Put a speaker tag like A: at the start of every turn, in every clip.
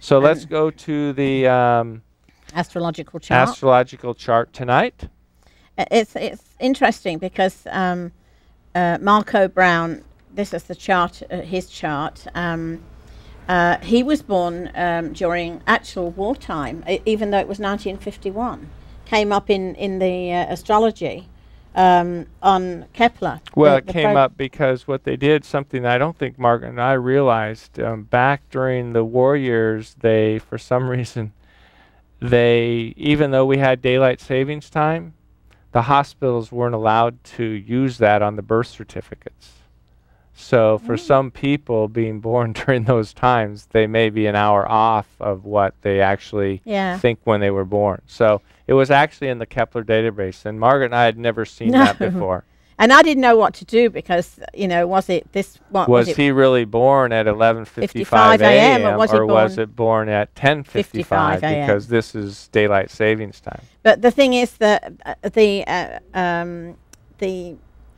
A: So let's go to the
B: astrological chart.
A: Astrological chart tonight.
B: It's interesting because Marco Brown, this is the chart, his chart. He was born during actual wartime, even though it was 1951. Came up in the astrology on Kepler.
A: Well, it came up because what they did, something I don't think Margaret and I realized, back during the war years, they, for some reason, even though we had daylight savings time, the hospitals weren't allowed to use that on the birth certificates. So for some people being born during those times, they may be an hour off of what they actually think when they were born. So it was actually in the Kepler database, and Margaret and I had never seen that before.
B: And I didn't know what to do because, you know, was
A: he really born at 11:55 a.m. or was it born at 10:55 because this is daylight savings time?
B: But the thing is that the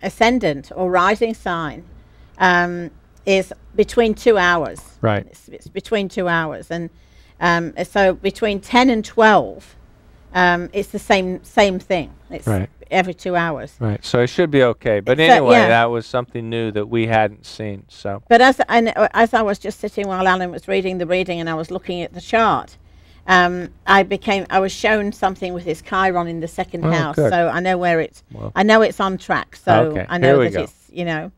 B: ascendant or rising sign is between 2 hours.
A: Right.
B: It's between 2 hours, and so between 10 and 12, it's the same thing. It's every 2 hours.
A: Right. So it should be okay. But anyway, that was something new that we hadn't seen. So.
B: But as I was just sitting while Alan was reading the reading, and I was looking at the chart, I was shown something with his Chiron in the second house.
A: Good.
B: So I know where it's. I know it's on track. So I know that it's, you know.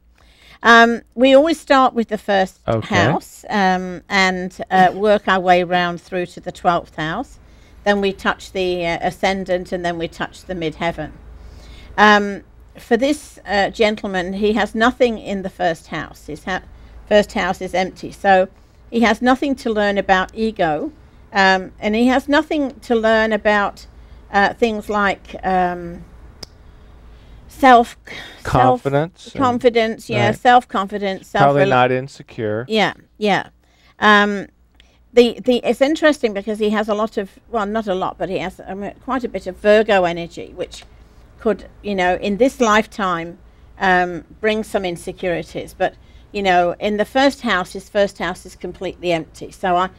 B: We always start with the first house and work our way round through to the 12th house. Then we touch the ascendant, and then we touch the midheaven. For this gentleman, he has nothing in the first house. His first house is empty. So he has nothing to learn about ego, and he has nothing to learn about things like
A: self-confidence.
B: Self-confidence.
A: Probably not insecure.
B: Yeah. It's interesting because he has a lot of, well, not a lot, but he has quite a bit of Virgo energy, which could, you know, in this lifetime bring some insecurities. But, you know, in the first house, his first house is completely empty. So I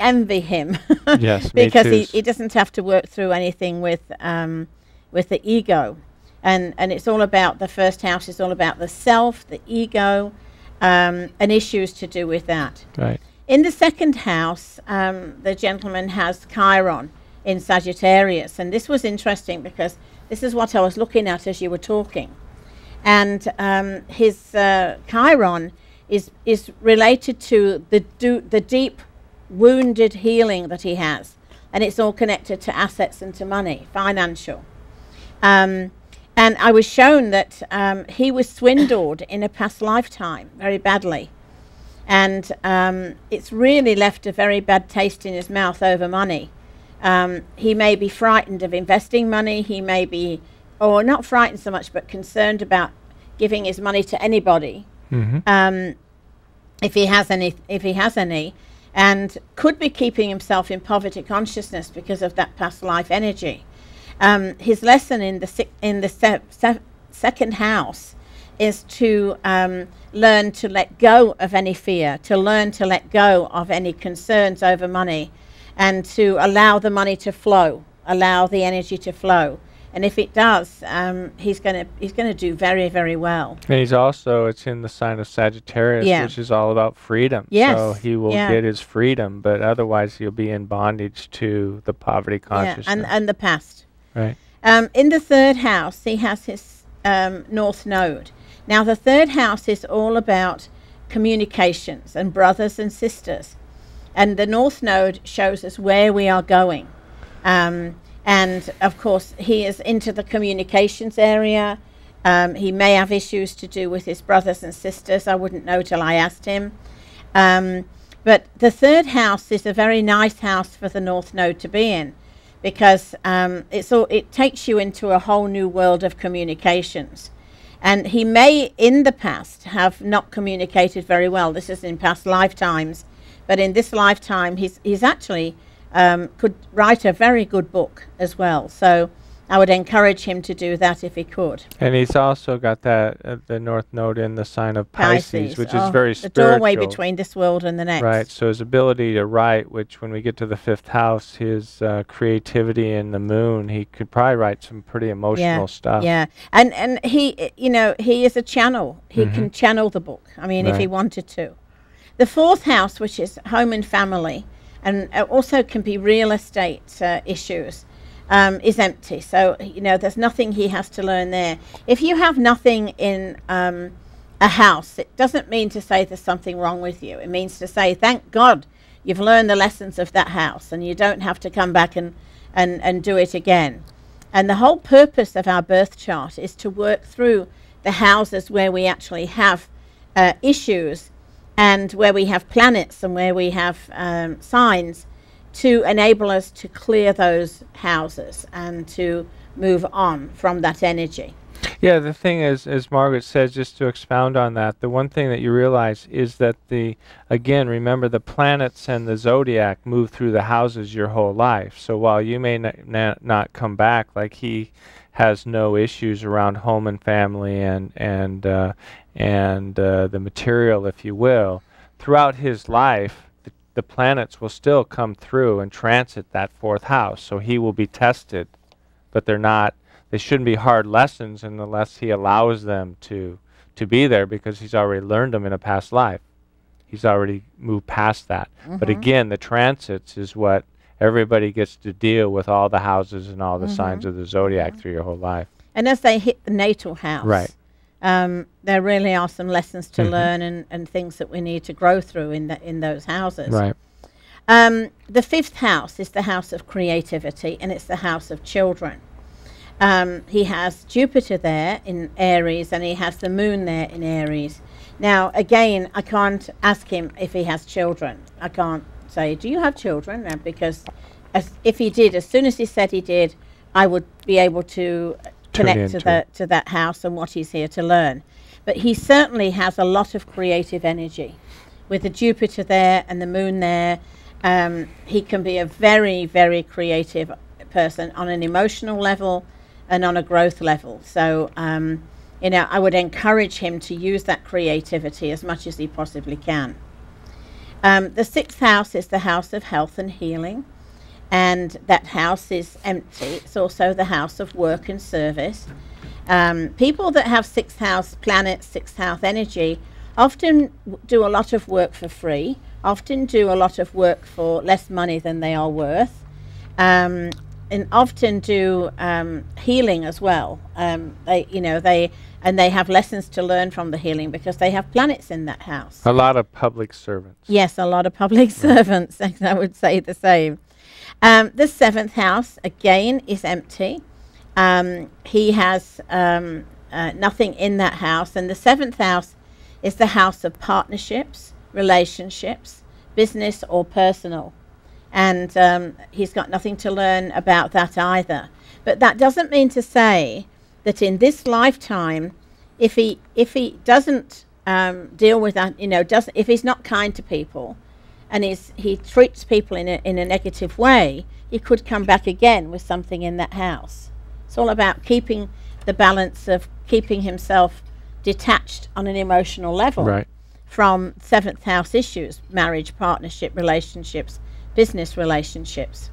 B: envy him.
A: Yes,
B: because
A: me too.
B: he doesn't have to work through anything with the ego. And it's all about, the first house is all about the self, the ego, and issues to do with that.
A: Right.
B: In the second house, the gentleman has Chiron in Sagittarius. And this was interesting because this is what I was looking at as you were talking. And his Chiron is related to the deep wounded healing that he has. And it's all connected to assets and to money, financial. And I was shown that he was swindled in a past lifetime very badly. And it's really left a very bad taste in his mouth over money. He may be frightened of investing money. He may be, or not frightened so much, but concerned about giving his money to anybody, if he has any, and could be keeping himself in poverty consciousness because of that past life energy. His lesson in the second house is to learn to let go of any fear, to learn to let go of any concerns over money, and to allow the money to flow, allow the energy to flow. And if it does, he's going to do very, very well.
A: And he's also, it's in the sign of Sagittarius, which is all about freedom.
B: Yes.
A: So he will get his freedom, but otherwise he'll be in bondage to the poverty consciousness.
B: And the past.
A: Right.
B: In the third house, he has his North Node. Now, the third house is all about communications and brothers and sisters. And the North Node shows us where we are going. And, of course, he is into the communications area. He may have issues to do with his brothers and sisters. I wouldn't know till I asked him. But the third house is a very nice house for the North Node to be in, because it takes you into a whole new world of communications. And he may, in the past, have not communicated very well. This is in past lifetimes. But in this lifetime, he's actually could write a very good book as well. So I would encourage him to do that if he could.
A: And he's also got that the North Node in the sign of Pisces, which is very
B: the
A: spiritual.
B: doorway between this world and the next.
A: Right. So his ability to write, which when we get to the 5th house, his creativity in the moon, he could probably write some pretty emotional stuff.
B: Yeah. And he, you know, he is a channel. He can channel the book. I mean, if he wanted to. The 4th house, which is home and family, and also can be real estate issues, is empty. So, you know, there's nothing he has to learn there. If you have nothing in a house, it doesn't mean to say there's something wrong with you. It means to say, thank God you've learned the lessons of that house and you don't have to come back and do it again. And the whole purpose of our birth chart is to work through the houses where we actually have issues and where we have planets and where we have signs, to enable us to clear those houses and to move on from that energy.
A: Yeah, the thing is, as Margaret says, just to expound on that, the one thing that you realize is that again, remember the planets and the zodiac move through the houses your whole life. So while you may not come back, like he has no issues around home and family and the material, if you will, throughout his life, the planets will still come through and transit that 4th house. So he will be tested, but they shouldn't be hard lessons unless he allows them to be there, because he's already learned them in a past life. He's already moved past that. But again, the transits is what everybody gets to deal with, all the houses and all the signs of the zodiac through your whole life.
B: And as they hit the natal house,
A: right,
B: there really are some lessons to learn and things that we need to grow through in those houses.
A: Right.
B: The 5th house is the house of creativity, and it's the house of children. He has Jupiter there in Aries, and he has the moon there in Aries. Now, again, I can't ask him if he has children. I can't say, do you have children? Because if he did, as soon as he said he did, I would be able to connect to that house and what he's here to learn. But he certainly has a lot of creative energy. With the Jupiter there and the moon there, he can be a very, very creative person on an emotional level and on a growth level. So, you know, I would encourage him to use that creativity as much as he possibly can. The 6th house is the house of health and healing, and that house is empty. It's also the house of work and service. People that have 6th house planets, 6th house energy, often do a lot of work for free, often do a lot of work for less money than they are worth, and often do healing as well. They have lessons to learn from the healing because they have planets in that house.
A: A lot of public servants.
B: Yes, a lot of public servants. I would say the same. The 7th house, again, is empty. He has nothing in that house. And the 7th house is the house of partnerships, relationships, business or personal. And he's got nothing to learn about that either. But that doesn't mean to say that in this lifetime, if he doesn't deal with that, if he's not kind to people, and he treats people in a negative way, he could come back again with something in that house. It's all about keeping the balance of keeping himself detached on an emotional level from 7th house issues, marriage, partnership, relationships, business relationships.